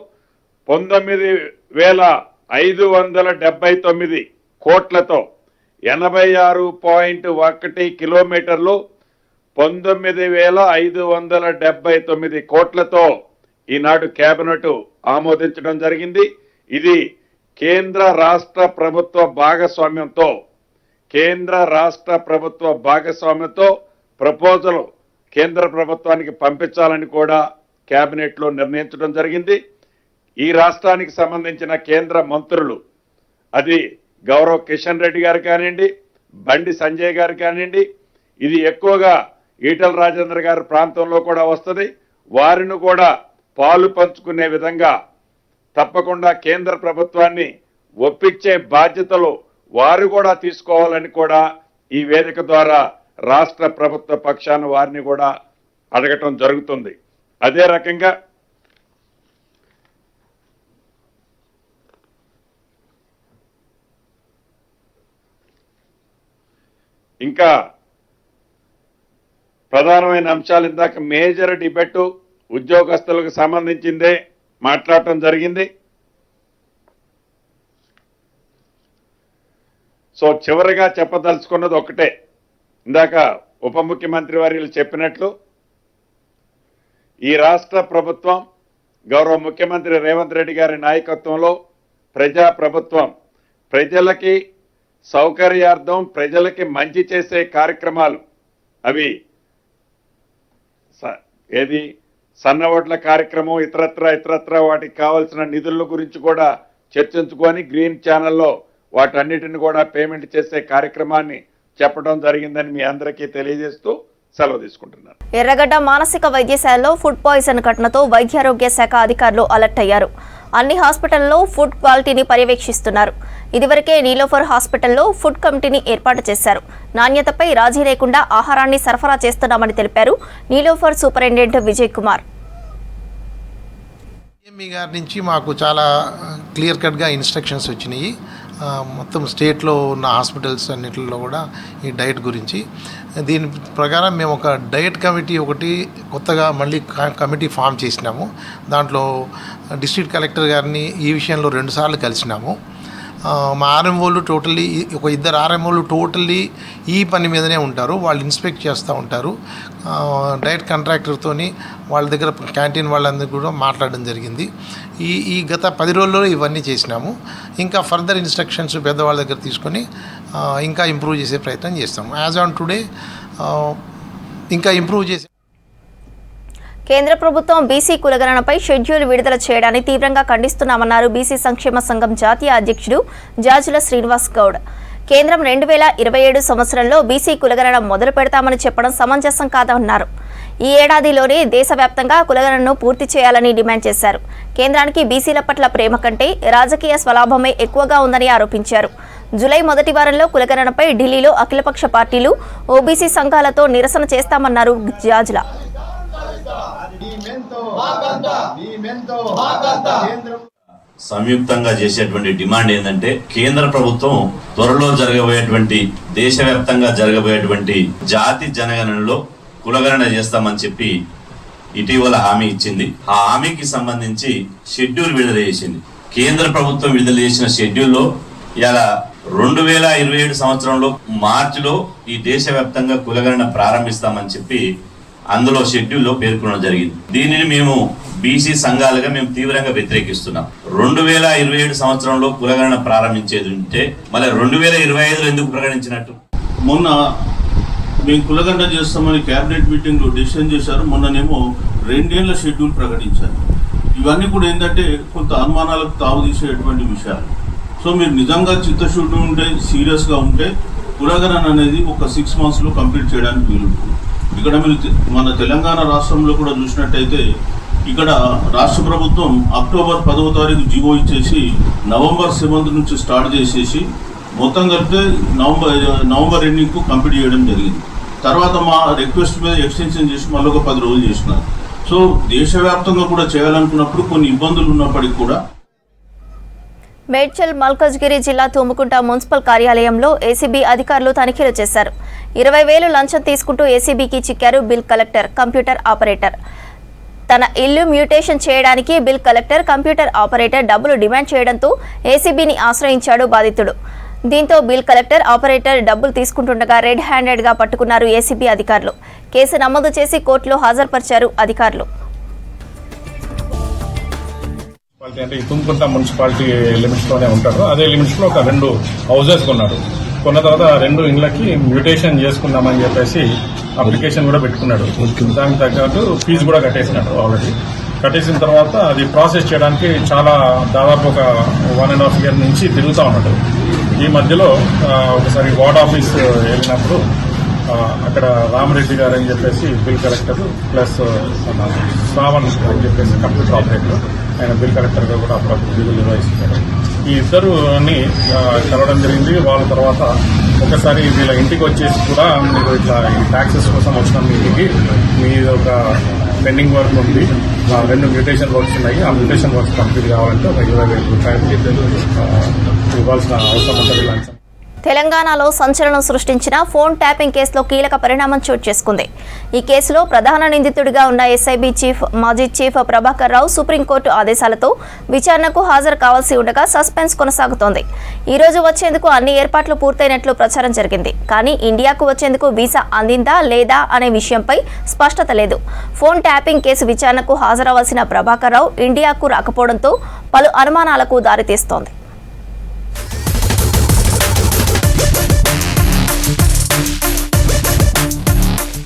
19,579 కోట్లతో 86.1 కిలోమీటర్లు 19,579 కోట్లతో ఈనాడు కేబినెట్ ఆమోదించడం జరిగింది. ఇది కేంద్ర రాష్ట్ర ప్రభుత్వ భాగస్వామ్యంతో ప్రపోజల్ కేంద్ర ప్రభుత్వానికి పంపించాలని కూడా కేబినెట్లో నిర్ణయించడం జరిగింది. ఈ రాష్ట్రానికి సంబంధించిన కేంద్ర మంత్రులు, అది గౌరవ్ కిషన్ రెడ్డి గారు కానివ్వండి, బండి సంజయ్ గారు కానివ్వండి, ఇది ఎక్కువగా ఈటల రాజేంద్ర గారి ప్రాంతంలో కూడా వస్తుంది, వారిని కూడా పాలు పంచుకునే విధంగా తప్పకుండా కేంద్ర ప్రభుత్వాన్ని ఒప్పించే బాధ్యతలు వారు కూడా తీసుకోవాలని కూడా ఈ వేదిక ద్వారా రాష్ట్ర ప్రభుత్వ పక్షాన వారిని కూడా అడగటం జరుగుతుంది. అదే రకంగా ఇంకా ప్రధానమైన అంశాలు ఇందాక మేజర్ డిబేట్ ఉద్యోగస్తులకు సంబంధించిందే మాట్లాడటం జరిగింది. సో చివరిగా చెప్పదలుచుకున్నది ఒకటే, ఇందాక ఉప ముఖ్యమంత్రి వర్యులు చెప్పినట్లు ఈ రాష్ట్ర ప్రభుత్వం గౌరవ ముఖ్యమంత్రి రేవంత్ రెడ్డి గారి నాయకత్వంలో ప్రజా ప్రభుత్వం ప్రజలకి సౌకర్యార్థం ప్రజలకి మంచి చేసే కార్యక్రమాలు, అవి ఏది సన్న ఓట్ల కార్యక్రమం ఇతరత్ర వాటికి కావాల్సిన నిధుల గురించి కూడా చర్చించుకొని గ్రీన్ ఛానల్లో వాటన్నిటిని కూడా పేమెంట్ చేసే కార్యక్రమాన్ని చెప్పడం జరిగిందని మీ అందరికీ తెలియజేస్తూ సెలవు తీసుకుంటున్నారు. ఎర్రగడ్డ మానసిక వైద్యశాలలో ఫుడ్ పాయిజన్ ఘటనతో వైద్యారోగ్య శాఖ అధికారులు అలర్ట్ అయ్యారు. అన్ని హాస్పిటల్లో ఫుడ్ క్వాలిటీని పర్యవేక్షిస్తున్నారు. ఇదివరకే నీలోఫర్ హాస్పిటల్లో ఫుడ్ కమిటీని ఏర్పాటు చేశారు. నాణ్యతపై రాజీ లేకుండా ఆహారాన్ని సరఫరా చేస్తున్నామని తెలిపారు నీలోఫర్ సూపరింటెండెంట్ విజయ్ కుమార్. మీ గారి నుంచి మాకు చాలా క్లియర్ కట్గా ఇన్స్ట్రక్షన్స్ వచ్చినాయి. మొత్తం స్టేట్లో ఉన్న హాస్పిటల్స్ అన్నింటిలో కూడా ఈ డైట్ గురించి. దీని ప్రకారం మేము ఒక డైట్ కమిటీ ఒకటి కొత్తగా మళ్ళీ కమిటీ ఫామ్ చేసినాము. దాంట్లో డిస్ట్రిక్ట్ కలెక్టర్ గారిని ఈ విషయంలో 2 సార్లు కలిసినాము. మా ఆర్ఎంఓలు టోటల్లీ ఒక 2 ఆర్ఎంఓలు టోటల్లీ ఈ పని మీదనే ఉంటారు. వాళ్ళు ఇన్స్పెక్ట్ చేస్తూ ఉంటారు. డైట్ కాంట్రాక్టర్తోని వాళ్ళ దగ్గర క్యాంటీన్ వాళ్ళందరూ కూడా మాట్లాడడం జరిగింది. ఈ గత 10 రోజుల్లో ఇవన్నీ చేసినాము. ఇంకా ఫర్దర్ ఇన్స్ట్రక్షన్స్ పెద్దవాళ్ళ దగ్గర తీసుకొని ఇంకా ఇంప్రూవ్ చేసే ప్రయత్నం చేస్తాము. యాజ్ ఆన్ టుడే ఇంకా ఇంప్రూవ్ చేసే. కేంద్ర ప్రభుత్వం బీసీ కులగణనపై షెడ్యూల్ విడుదల చేయడాన్ని తీవ్రంగా ఖండిస్తున్నామన్నారు బీసీ సంక్షేమ సంఘం జాతీయ అధ్యక్షుడు జాజుల శ్రీనివాస్ గౌడ్. కేంద్రం 2027 సంవత్సరంలో బీసీ కులగణన మొదలు పెడతామని చెప్పడం సమంజసం కాదన్నారు. ఈ ఏడాదిలోనే దేశవ్యాప్తంగా కులగణనను పూర్తి చేయాలని డిమాండ్ చేశారు. కేంద్రానికి బీసీల పట్ల ప్రేమ కంటే రాజకీయ స్వలాభమే ఎక్కువగా ఉందని ఆరోపించారు. జూలై మొదటి వారంలో కులగణనపై ఢిల్లీలో అఖిలపక్ష పార్టీలు, ఓబీసీ సంఘాలతో నిరసన చేస్తామన్నారు జాజ్ల. సంయుక్తంగా చేసేటువంటి డిమాండ్ ఏంటంటే కేంద్ర ప్రభుత్వం త్వరలో జరగబోయేటువంటి దేశవ్యాప్తంగా జరగబోయేటువంటి జాతి జనగణనలో కులగణన చేస్తామని చెప్పి ఇటీవల హామీ ఇచ్చింది. ఆ హామీకి సంబంధించి షెడ్యూల్ విడుదల చేసింది. కేంద్ర ప్రభుత్వం విడుదల చేసిన షెడ్యూల్లో ఇలా 2027 సంవత్సరంలో మార్చిలో ఈ దేశవ్యాప్తంగా కులగణన ప్రారంభిస్తామని చెప్పి అందులో షెడ్యూల్లో పేర్కొనడం జరిగింది. దీనిని మేము బీసీ సంఘాలుగా మేము తీవ్రంగా వ్యతిరేకిస్తున్నాం. 2027 సంవత్సరంలో కులగణన ప్రారంభించేది ఉంటే మళ్ళీ 2025లో ఎందుకు ప్రకటించినట్టు? మొన్న మేము కులగణన చేస్తామని క్యాబినెట్ మీటింగ్లో డిసిషన్ చేశారు. మొన్ననేమో 2 ఏళ్ల షెడ్యూల్ ప్రకటించారు. ఇవన్నీ కూడా ఏంటంటే కొంత అనుమానాలకు తావుతీసేటువంటి విషయాలు. సో మీరు నిజంగా చిత్తశుద్ధి ఉంటే, సీరియస్గా ఉంటే కులగణన అనేది ఒక 6 monthsలో కంప్లీట్ చేయడానికి వీలుంటుంది. ఇక్కడ మీరు మన తెలంగాణ రాష్ట్రంలో కూడా చూసినట్టయితే ఇక్కడ రాష్ట్ర ప్రభుత్వం అక్టోబర్ 10వ తారీఖు జీవో ఇచ్చేసి నవంబర్ 7th నుంచి స్టార్ట్ చేసేసి మొత్తం కలిపితే నవంబర్ ఎండింగ్కు కంప్లీట్ చేయడం జరిగింది. తర్వాత మా రిక్వెస్ట్ మీద ఎక్స్టెన్షన్ చేసి మళ్ళీ ఒక 10 రోజులు చేసినారు. సో దేశవ్యాప్తంగా కూడా చేయాలనుకున్నప్పుడు కొన్ని ఇబ్బందులు ఉన్నప్పటికీ కూడా మేడ్చల్ మల్కజ్గిరి జిల్లా తుమ్ముకుంట మున్సిపల్ కార్యాలయంలో ఏసీబీ అధికారులు తనిఖీలు చేశారు. 20,000 లంచం తీసుకుంటూ ఏసీబీకి చిక్కారు బిల్ కలెక్టర్, కంప్యూటర్ ఆపరేటర్. తన ఇల్లు మ్యూటేషన్ చేయడానికి బిల్ కలెక్టర్, కంప్యూటర్ ఆపరేటర్ డబ్బులు డిమాండ్ చేయడంతో ఏసీబీని ఆశ్రయించాడు బాధితుడు. దీంతో బిల్ కలెక్టర్, ఆపరేటర్ డబ్బులు తీసుకుంటుండగా రెడ్ హ్యాండెడ్గా పట్టుకున్నారు ఏసీబీ అధికారులు. కేసు నమోదు చేసి కోర్టులో హాజరుపరిచారు అధికారులు. అంటే ఈ తుమ్ముకుంట మున్సిపాలిటీ లిమిట్స్లోనే ఉంటారు. అదే లిమిట్స్లో ఒక 2 houses కొన్నాడు. కొన్న తర్వాత 2 ఇండ్లకి మ్యూటేషన్ చేసుకుందామని చెప్పేసి అప్లికేషన్ కూడా పెట్టుకున్నాడు. దానికి తగ్గట్టు ఫీజు కూడా కట్టేసినాడు. ఆల్రెడీ కట్టేసిన తర్వాత అది ప్రాసెస్ చేయడానికి దాదాపు ఒక 1.5 year నుంచి తిరుగుతూ ఉన్నాడు. ఈ మధ్యలో ఒకసారి వార్డ్ ఆఫీస్ వెళ్ళినప్పుడు అక్కడ రామరెడ్డి గారు అని చెప్పేసి బిల్ కలెక్టర్ ప్లస్ శ్రావణ్ అని చెప్పేసి కంప్యూటర్ ఆపరేటర్, ఆయన బిల్ కలెక్టర్గా కూడా అప్పుడప్పుడు విధులు నిర్వహిస్తున్నారు. ఈ ఇద్దరుని కలవడం జరిగింది. వాళ్ళ తర్వాత ఒకసారి వీళ్ళ ఇంటికి వచ్చేసి కూడా మీరు ఇట్లా ఈ ట్యాక్సెస్ కోసం వచ్చిన మీటికి మీద ఒక పెండింగ్ వర్క్ ఉంది, 2 మ్యూటేషన్ వర్క్స్ ఉన్నాయి, ఆ మ్యూటేషన్ వర్క్స్ కంప్లీట్ కావాలంటే ఒక 20,000 రూపాయలు ఇవ్వాల్సిన అవసరం ఉంటుంది లంచం. తెలంగాణలో సంచలనం సృష్టించిన ఫోన్ ట్యాపింగ్ కేసులో కీలక పరిణామం చోటు చేసుకుంది. ఈ కేసులో ప్రధాన నిందితుడిగా ఉన్న ఎస్ఐబీ చీఫ్, మాజీ చీఫ్ ప్రభాకర్ రావు సుప్రీంకోర్టు ఆదేశాలతో విచారణకు హాజరు కావాల్సి ఉండగా సస్పెన్స్ కొనసాగుతోంది. ఈ రోజు వచ్చేందుకు అన్ని ఏర్పాట్లు పూర్తయినట్లు ప్రచారం జరిగింది. కానీ ఇండియాకు వచ్చేందుకు వీసా అందిందా లేదా అనే విషయంపై స్పష్టత లేదు. ఫోన్ ట్యాపింగ్ కేసు విచారణకు హాజరవలసిన ప్రభాకర్ రావు ఇండియాకు రాకపోవడంతో పలు అనుమానాలకు దారితీస్తోంది.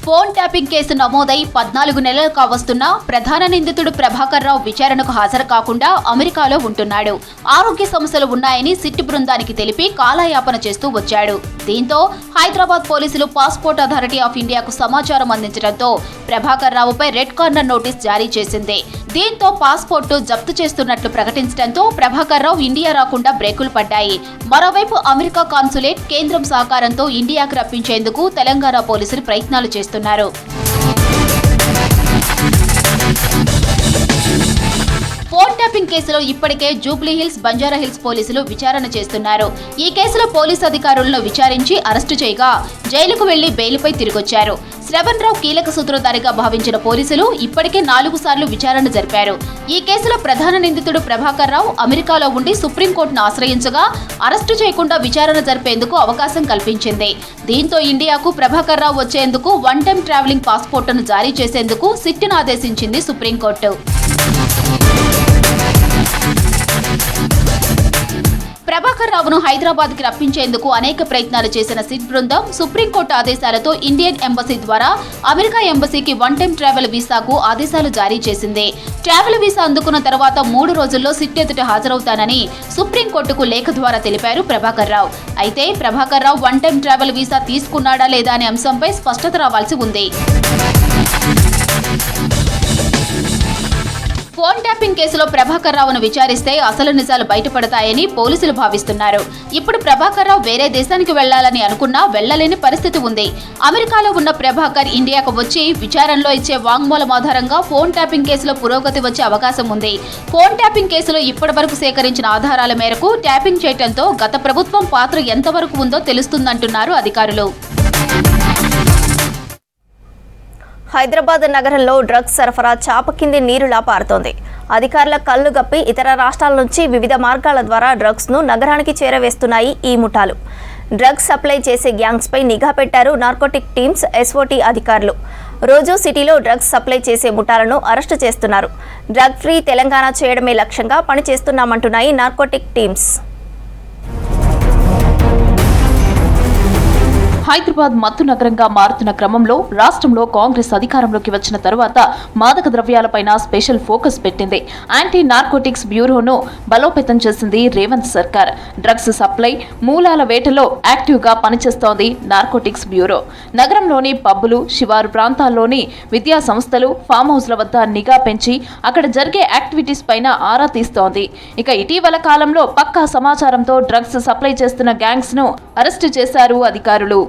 ఫోన్ ట్యాపింగ్ కేసు నమోదై 14 నెలలు కావస్తున్నా ప్రధాన నిందితుడు ప్రభాకర్ రావు విచారణకు హాజరు కాకుండా అమెరికాలో ఉంటున్నాడు. ఆరోగ్య సమస్యలు ఉన్నాయని సిట్ బృందానికి తెలిపి కాలయాపన చేస్తూ వచ్చాడు. దీంతో హైదరాబాద్ పోలీసులు పాస్పోర్ట్ అథారిటీ ఆఫ్ ఇండియాకు సమాచారం అందించడంతో ప్రభాకర్ రావుపై రెడ్ కార్నర్ నోటీస్ జారీ చేసింది. దీంతో పాస్పోర్టు జప్తు చేస్తున్నట్లు ప్రకటించడంతో ప్రభాకర్ రావు ఇండియా రాకుండా బ్రేకులు పడ్డాయి. మరోవైపు అమెరికా కాన్సులేట్, కేంద్రం సహకారంతో ఇండియాకు రప్పించేందుకు తెలంగాణ పోలీసులు ప్రయత్నాలు చేస్తున్నారు. ఫోన్ ట్యాపింగ్ కేసులో ఇప్పటికే జూబ్లీహిల్స్, బంజారాహిల్స్ పోలీసులు విచారణ చేస్తున్నారు. ఈ కేసులో పోలీసు అధికారులను విచారించి అరెస్టు చేయగా జైలుకు వెళ్లి బెయిల్పై తిరిగొచ్చారు. శ్రవణ్ రావు కీలక సూత్రధారిగా భావించిన పోలీసులు ఇప్పటికే 4 సార్లు విచారణ జరిపారు. ఈ కేసులో ప్రధాన నిందితుడు ప్రభాకర్ రావు అమెరికాలో ఉండి సుప్రీంకోర్టును ఆశ్రయించగా అరెస్టు చేయకుండా విచారణ జరిపేందుకు అవకాశం కల్పించింది. దీంతో ఇండియాకు ప్రభాకర్ రావు వచ్చేందుకు 1 టైం ట్రావెలింగ్ పాస్పోర్టును జారీ చేసేందుకు సిట్ను ఆదేశించింది సుప్రీంకోర్టు. ప్రభాకర్ రావును హైదరాబాద్ కి రప్పించేందుకు అనేక ప్రయత్నాలు చేసిన సిట్ బృందం సుప్రీంకోర్టు ఆదేశాలతో ఇండియన్ ఎంబసీ ద్వారా అమెరికా ఎంబసీకి 1 టైం ట్రావెల్ వీసాకు ఆదేశాలు జారీ చేసింది. ట్రావెల్ వీసా అందుకున్న తర్వాత 3 రోజుల్లో సిట్ ఎదుట హాజరవుతానని సుప్రీంకోర్టుకు లేఖ ద్వారా తెలిపారు ప్రభాకర్ రావు. అయితే Prabhakar Rao 1 time travel visa తీసుకున్నాడా లేదా అనే అంశంపై స్పష్టత రావాల్సి ఉంది. ఫోన్ ట్యాపింగ్ కేసులో ప్రభాకర్ రావును విచారిస్తే అసలు నిజాలు బయటపడతాయని పోలీసులు భావిస్తున్నారు. ఇప్పుడు ప్రభాకర్ రావు వేరే దేశానికి వెళ్లాలని అనుకున్నా వెళ్లలేని పరిస్థితి ఉంది. అమెరికాలో ఉన్న ప్రభాకర్ ఇండియాకు వచ్చి విచారణలో ఇచ్చే వాంగ్మూలం ఆధారంగా ఫోన్ ట్యాపింగ్ కేసులో పురోగతి వచ్చే అవకాశం ఉంది. ఫోన్ ట్యాపింగ్ కేసులో ఇప్పటివరకు సేకరించిన ఆధారాల మేరకు ట్యాపింగ్ చేయడంతో గత ప్రభుత్వం పాత్ర ఎంతవరకు ఉందో తెలుస్తుందంటున్నారు అధికారులు. హైదరాబాద్ నగరంలో డ్రగ్స్ సరఫరా చాప కింది నీరులా పారుతోంది. అధికారుల కళ్లు గప్పి ఇతర రాష్ట్రాల నుంచి వివిధ మార్గాల ద్వారా డ్రగ్స్ను నగరానికి చేరవేస్తున్నాయి ఈ ముఠాలు. డ్రగ్స్ సప్లై చేసే గ్యాంగ్స్పై నిఘా పెట్టారు నార్కోటిక్ టీమ్స్, ఎస్ఓటీ అధికారులు. రోజు సిటీలో డ్రగ్స్ సప్లై చేసే ముఠాలను అరెస్టు చేస్తున్నారు. డ్రగ్ ఫ్రీ తెలంగాణ చేయడమే లక్ష్యంగా పనిచేస్తున్నామంటున్నాయి నార్కోటిక్ టీమ్స్. హైదరాబాద్ మత్తు నగరంగా మారుతున్న క్రమంలో రాష్ట్రంలో కాంగ్రెస్ అధికారంలోకి వచ్చిన తరువాత మాదక ద్రవ్యాలపైన స్పెషల్ ఫోకస్ పెట్టింది. యాంటీ నార్కోటిక్స్ బ్యూరోను బలోపేతం చేసింది రేవంత్ సర్కార్. డ్రగ్స్ సప్లై, మూలాల వేటలో యాక్టివ్గా పనిచేస్తోంది నార్కోటిక్స్ బ్యూరో. నగరంలోని పబ్బులు, శివారు ప్రాంతాల్లోని విద్యా సంస్థలు, ఫామ్ హౌస్ల వద్ద నిఘా పెంచి అక్కడ జరిగే యాక్టివిటీస్ పైన ఆరా తీస్తోంది. ఇక ఇటీవల కాలంలో పక్కా సమాచారంతో డ్రగ్స్ సప్లై చేస్తున్న గ్యాంగ్స్ ను అరెస్టు చేశారు అధికారులు.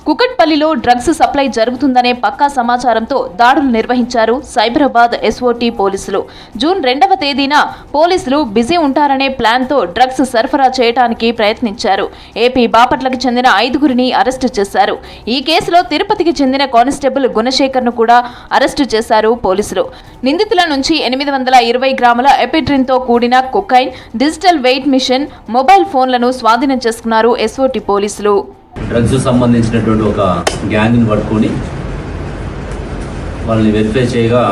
కుకట్పల్లిలో డ్రగ్స్ సప్లై జరుగుతుందనే పక్కా సమాచారంతో దాడులు నిర్వహించారు సైబరాబాద్ ఎస్ఓటీ పోలీసులు. జూన్ 2వ తేదీన పోలీసులు బిజీ ఉంటారనే ప్లాన్తో డ్రగ్స్ సరఫరా చేయడానికి ప్రయత్నించారు. ఏపీ బాపట్లకు చెందిన 5గురిని అరెస్టు చేశారు. ఈ కేసులో తిరుపతికి చెందిన కానిస్టేబుల్ గుణశేఖర్ను కూడా అరెస్టు చేశారు పోలీసులు. నిందితుల నుంచి 820 గ్రాముల ఎపిడ్రిన్తో కూడిన cocaine, digital weight machine, mobile ఫోన్లను స్వాధీనం చేసుకున్నారు ఎస్ఓటీ పోలీసులు. డ్రగ్స్ సంబంధించినటువంటి ఒక గ్యాంగ్ని పట్టుకొని వాళ్ళని వెరిఫై చేయగా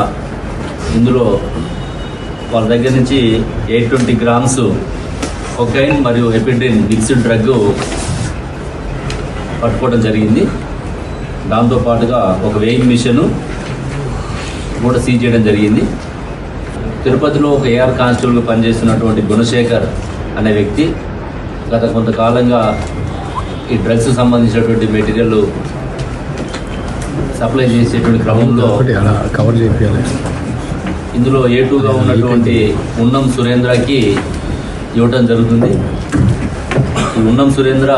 ఇందులో వాళ్ళ దగ్గర నుంచి 820 గ్రామ్స్ కొకైన్ మరియు ఎపిడ్రిన్ మిక్స్డ్ డ్రగ్ పట్టుకోవడం జరిగింది. దాంతోపాటుగా ఒక వెయింగ్ మిషను కూడా సీజ్ చేయడం జరిగింది. తిరుపతిలో ఒక ఏఆర్ కానిస్టేబుల్గా పనిచేస్తున్నటువంటి గుణశేఖర్ అనే వ్యక్తి గత కొంతకాలంగా ఈ డ్రగ్స్ సంబంధించినటువంటి మెటీరియల్ సప్లై చేసేటువంటి క్రమంలో ఇందులో A2గా ఉన్నటువంటి ఉన్నం సురేంద్రకి ఇవ్వటం జరుగుతుంది. ఈ ఉన్నం సురేంద్ర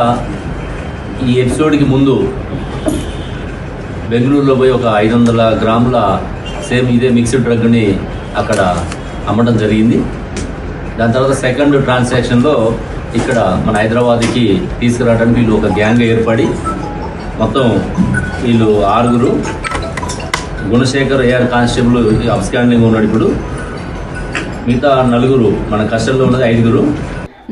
ఈ ఎపిసోడ్కి ముందు బెంగళూరులో పోయి ఒక 500 గ్రాముల సేమ్ ఇదే మిక్స్డ్ డ్రగ్ని అక్కడ అమ్మడం జరిగింది. దాని తర్వాత సెకండ్ ట్రాన్సాక్షన్లో ఇక్కడ మన హైదరాబాద్కి తీసుకురావడానికి వీళ్ళు ఒక గ్యాంగ్ ఏర్పడి మొత్తం వీళ్ళు 6గురు. గుణశేఖర్ ఏఆర్ కానిస్టేబుల్ అబ్స్కాండింగ్ ఉన్నాడు. ఇప్పుడు మిగతా 4 మన కస్టడీలో ఉన్నది 5గురు.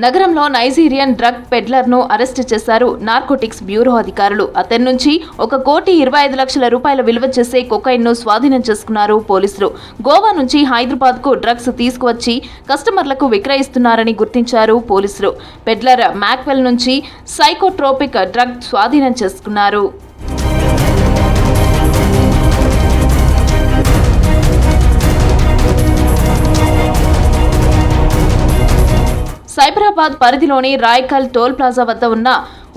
నగరంలో నైజీరియన్ డ్రగ్ పెడ్లర్ను అరెస్టు చేశారు నార్కోటిక్స్ బ్యూరో అధికారులు. అతని నుంచి 1,25,00,000 రూపాయల విలువ చేసే కొకైన్ను స్వాధీనం చేసుకున్నారు పోలీసులు. గోవా నుంచి హైదరాబాద్కు డ్రగ్స్ తీసుకువచ్చి కస్టమర్లకు విక్రయిస్తున్నారని గుర్తించారు పోలీసులు. పెడ్లర్ మ్యాక్వెల్ నుంచి సైకోట్రోపిక్ డ్రగ్ స్వాధీనం చేసుకున్నారు. సైబరాబాద్ పరిధిలోని రాయ్కల్ టోల్ ప్లాజా వద్ద ఉన్న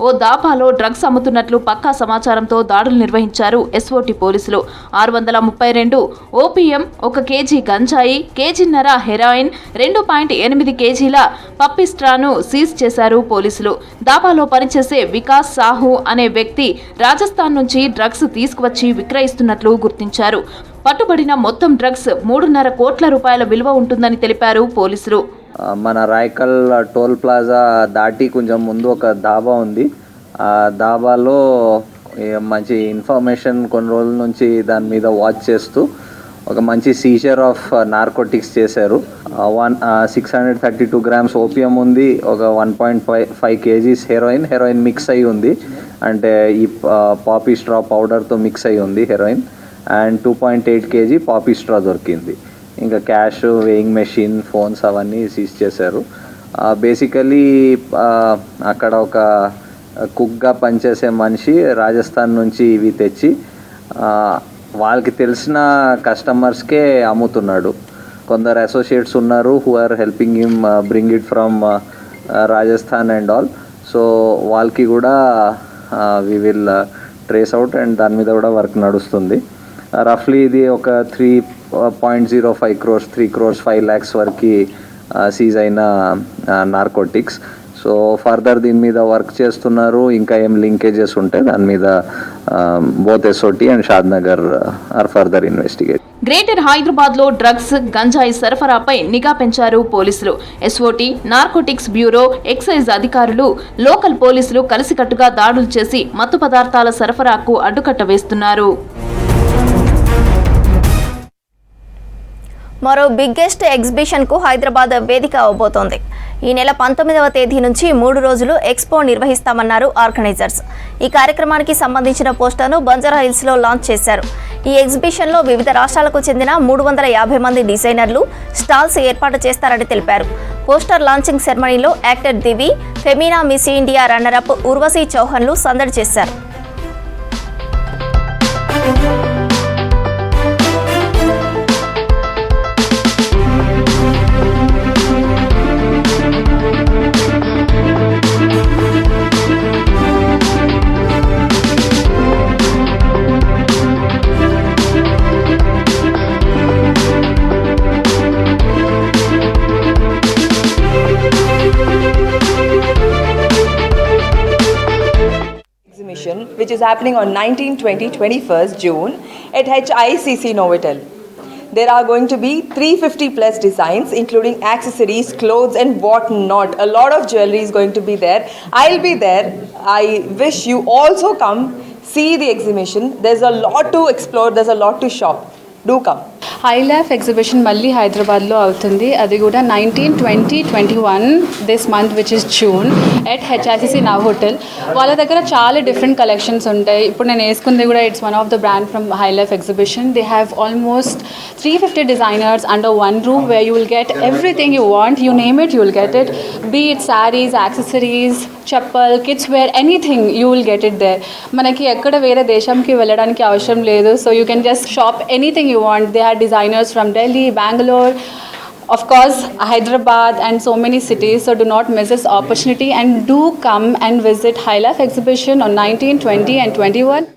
ఓ దాబాలో డ్రగ్స్ అమ్ముతున్నట్లు పక్కా సమాచారంతో దాడులు నిర్వహించారు ఎస్ఓటీ పోలీసులు. 632 ఓపీఎం, 1 కేజీ గంజాయి, కేజీన్నర హెరాయిన్, 2.8 కేజీల పప్పిస్ట్రాను సీజ్ చేశారు పోలీసులు. దాబాలో పనిచేసే వికాస్ సాహు అనే వ్యక్తి రాజస్థాన్ నుంచి డ్రగ్స్ తీసుకువచ్చి విక్రయిస్తున్నట్లు గుర్తించారు. పట్టుబడిన మొత్తం డ్రగ్స్ 3.5 కోట్ల రూపాయల విలువ ఉంటుందని తెలిపారు పోలీసులు. మన రాయ్కల్ టోల్ ప్లాజా దాటి కొంచెం ముందు ఒక దాబా ఉంది. ఆ దాబాలో మంచి ఇన్ఫర్మేషన్ కొన్ని రోజుల నుంచి దాని మీద వాచ్ చేస్తూ ఒక మంచి సీజర్ ఆఫ్ నార్కోటిక్స్ చేశారు. 632 గ్రామ్స్ ఓపియం ఉంది, ఒక 1.5 కేజీస్ హెరోయిన్ మిక్స్ అయి ఉంది. అంటే ఈ పాపీ స్ట్రా పౌడర్తో మిక్స్ అయి ఉంది heroine. And 2.8 KG poppy straw దొరికింది. ఇంకా క్యాష్, వేయింగ్ మెషిన్, ఫోన్స్ అవన్నీ సీజ్ చేశారు. బేసికలీ అక్కడ ఒక కుక్గా పనిచేసే మనిషి రాజస్థాన్ నుంచి ఇవి తెచ్చి వాళ్ళకి తెలిసిన కస్టమర్స్కే అమ్ముతున్నాడు. కొందరు అసోసియేట్స్ ఉన్నారు who are helping him bring it from Rajasthan and all. So వాళ్ళకి కూడా we will trace out and దాని మీద కూడా వర్క్ నడుస్తుంది. రఫ్లీ ఇది ఒక 3.05 crores 3 crores 5 lakhs వరకు సీజ్ అయిన నార్కోటిక్స్. సో ఫర్దర్ దీని మీద వర్క్ చేస్తున్నారు. ఇంకా ఏం లింకేజెస్ ఉంటే దాని మీద both SOT and Shadnagar are further investigate. Greater Hyderabad లో డ్రగ్స్ గంజాయి సరఫరాపై నిఘా పెంచారు పోలీసులు. ఎస్ఓటి, నార్కోటిక్స్ బ్యూరో, ఎక్సైజ్ అధికారులు, లోకల్ పోలీసులు కలిసికట్టుగా దాడులు చేసి మత్తు పదార్థాల సరఫరాకు అడ్డుకట్ట వేస్తున్నారు. మరో బిగ్గెస్ట్ ఎగ్జిబిషన్కు హైదరాబాద్ వేదిక అవబోతోంది. ఈ నెల 19వ తేదీ నుంచి 3 రోజులు ఎక్స్పో నిర్వహిస్తామన్నారు ఆర్గనైజర్స్. ఈ కార్యక్రమానికి సంబంధించిన పోస్టర్ను బంజారా హిల్స్లో లాంచ్ చేశారు. ఈ ఎగ్జిబిషన్లో వివిధ రాష్ట్రాలకు చెందిన 350 మంది డిజైనర్లు స్టాల్స్ ఏర్పాటు చేస్తారని తెలిపారు. పోస్టర్ లాంచింగ్ సెరమనీలో యాక్టర్ దివి, ఫెమినా మిస్ ఇండియా రన్నరప్ ఉర్వశీ చౌహాన్లు సందడి చేశారు. Which is happening on 19, 20, 21st June at HICC Novotel. There are going to be 350 plus designs including accessories, clothes and what not. A lot of jewelry is going to be there. I'll be there. I wish you also come see the exhibition. There's a lot to explore, there's a lot to shop. Do come. High life exhibition మళ్ళీ హైదరాబాద్లో అవుతుంది. అది కూడా 19, 20, 21 this month which is June at HICC now hotel. వాళ్ళ దగ్గర చాలా different collections ఉంటాయి. ఇప్పుడు నేను వేసుకుంది కూడా it's one of the brand from high life exhibition. They have almost 350 designers under one roof where you will get everything you want. You name it, you will get it. Be it sarees, accessories, chappal, kids wear, anything, you will get it there. మనకి ఎక్కడ వేరే దేశంకి వెళ్ళడానికి అవసరం లేదు. So you can just shop anything you want. They are designers from Delhi, Bangalore, of course Hyderabad and so many cities. So do not miss this opportunity and do come and visit High Life exhibition on 19, 20 and 21.